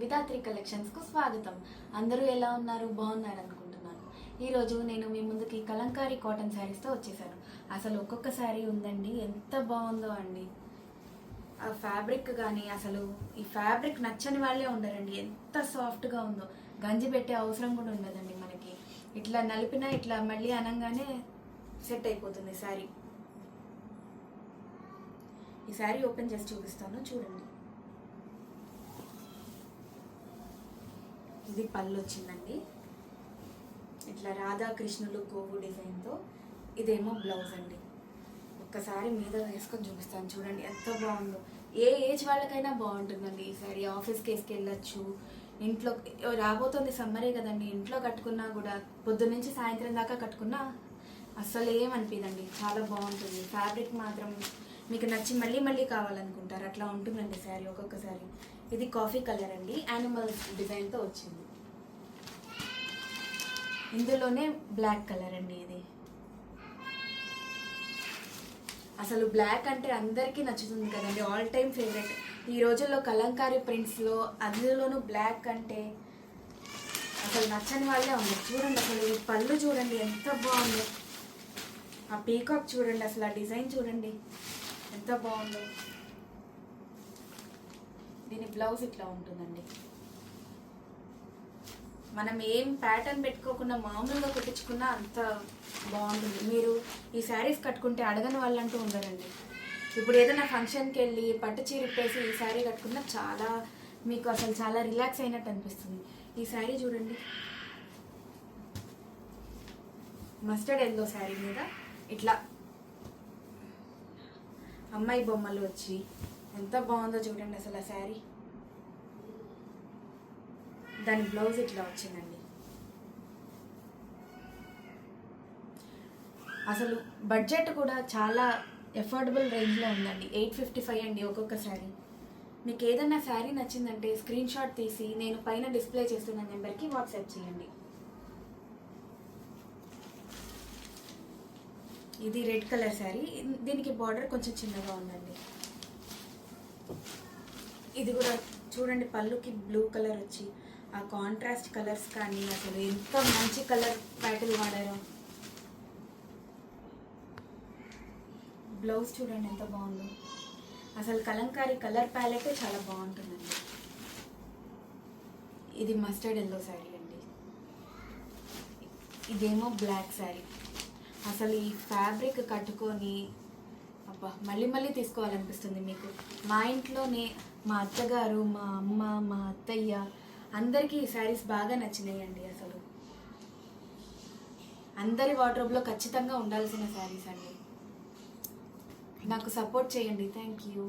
విధాత్రి కలెక్షన్స్కు స్వాగతం. అందరూ ఎలా ఉన్నారు? బాగున్నారు అనుకుంటున్నాను. ఈరోజు నేను మీ ముందుకి కలంకారీ కాటన్ శారీస్తో వచ్చేసాను. అసలు ఒక్కొక్క శారీ ఉందండి, ఎంత బాగుందో అండి. ఆ ఫ్యాబ్రిక్ కానీ అసలు ఈ ఫ్యాబ్రిక్ నచ్చని వాళ్ళే ఉండరండి. ఎంత సాఫ్ట్గా ఉందో, గంజి పెట్టే అవసరం కూడా ఉండదండి మనకి. ఇట్లా నలిపినా ఇట్లా మళ్ళీ అనగానే సెట్ అయిపోతుంది శారీ. ఈ శారీ ఓపెన్ చేసి చూపిస్తాను, చూడండి. ఇది పళ్ళు వచ్చిందండి, ఇట్లా రాధాకృష్ణులు గోవు డిజైన్తో. ఇదేమో బ్లౌజ్ అండి. ఒక్కసారి మీద వేసుకొని చూపిస్తాను, చూడండి ఎంత బాగుందో. ఏ ఏజ్ వాళ్ళకైనా బాగుంటుందండి ఈ శారీ. ఆఫీస్కి వేసుకెళ్ళచ్చు, ఇంట్లో రాబోతుంది సమ్మరే కదండి, ఇంట్లో కట్టుకున్నా కూడా పొద్దున్న నుంచి సాయంత్రం దాకా కట్టుకున్నా అస్సలు ఏమనిపించదండి. చాలా బాగుంటుంది. ఫ్యాబ్రిక్ మాత్రం మీకు నచ్చి మళ్ళీ మళ్ళీ కావాలనుకుంటారు, అట్లా ఉంటుందండి శారీ ఒక్కొక్కసారి. ఇది కాఫీ కలర్ అండి, యానిమల్ డిజైన్తో వచ్చింది. ఇందులోనే బ్లాక్ కలర్ అండి. ఇది అసలు బ్లాక్ అంటే అందరికీ నచ్చుతుంది కదండి, ఆల్ టైమ్ ఫేవరెట్ ఈ రోజుల్లో. కలంకారీ ప్రింట్స్లో అందులోనూ బ్లాక్ అంటే అసలు నచ్చని వాళ్ళే ఉన్నారు. చూడండి అసలు ఈ పళ్ళు చూడండి ఎంత బాగుందో, ఆ పీకాక్ చూడండి, అసలు ఆ డిజైన్ చూడండి ఎంత బాగుందో. దీని బ్లౌజ్ ఇట్లా ఉంటుందండి. మనం ఏం ప్యాటర్న్ పెట్టుకోకుండా మామూలుగా కుట్టించుకున్నా అంత బాగుంటుంది. మీరు ఈ శారీస్ కట్టుకుంటే అడగని వాళ్ళంటూ ఉండరండి. ఇప్పుడు ఏదైనా ఫంక్షన్కి వెళ్ళి పట్టు చీర ఇప్పేసి ఈ శారీ కట్టుకున్నా చాలా మీకు అసలు చాలా రిలాక్స్ అయినట్టు అనిపిస్తుంది. ఈ శారీ చూడండి, మస్టర్డ్ ఎల్లో శారీ మీద ఇట్లా అమ్మాయి బొమ్మలు వచ్చి ఎంత బాగుందో చూడండి అసలు ఆ శారీ. దాని బ్లౌజ్ ఇట్లా వచ్చిందండి. అసలు బడ్జెట్ కూడా చాలా ఎఫోర్డబుల్ రేంజ్లో ఉందండి. 855 అండి ఒక్కొక్క శారీ. మీకు ఏదైనా శారీ నచ్చిందంటే స్క్రీన్ షాట్ తీసి నేను పైన డిస్ప్లే చేస్తున్న నెంబర్కి వాట్సాప్ చేయండి. ఇది రెడ్ కలర్ శారీ, దీనికి బార్డర్ కొంచెం చిన్నగా ఉందండి. ఇది కూడా చూడండి, పళ్ళుకి బ్లూ కలర్ వచ్చి ఆ కాంట్రాస్ట్ కలర్స్ కానీ అసలు ఎంత మంచి కలర్ ప్యాటర్న్ వాడారో. బ్లౌజ్ చూడండి ఎంత బాగుందో. అసలు కలంకారీ కలర్ ప్యాలెట్ చాలా బాగుంటుందండి. ఇది మస్టర్డ్ ఎల్లో శారీ అండి. ఇదేమో బ్లాక్ శారీ. అసలు ఈ ఫ్యాబ్రిక్ కట్టుకొని అబ్బా మళ్ళీ మళ్ళీ తీసుకోవాలనిపిస్తుంది మీకు. మా ఇంట్లోనే మా అత్తగారు, మా అమ్మ, మా అత్తయ్య అందరికీ ఈ శారీస్ బాగా నచ్చినాయండి. అసలు అందరి వార్డ్రోబ్లో ఖచ్చితంగా ఉండాల్సిన శారీస్ అండి. నాకు సపోర్ట్ చేయండి. Thank you.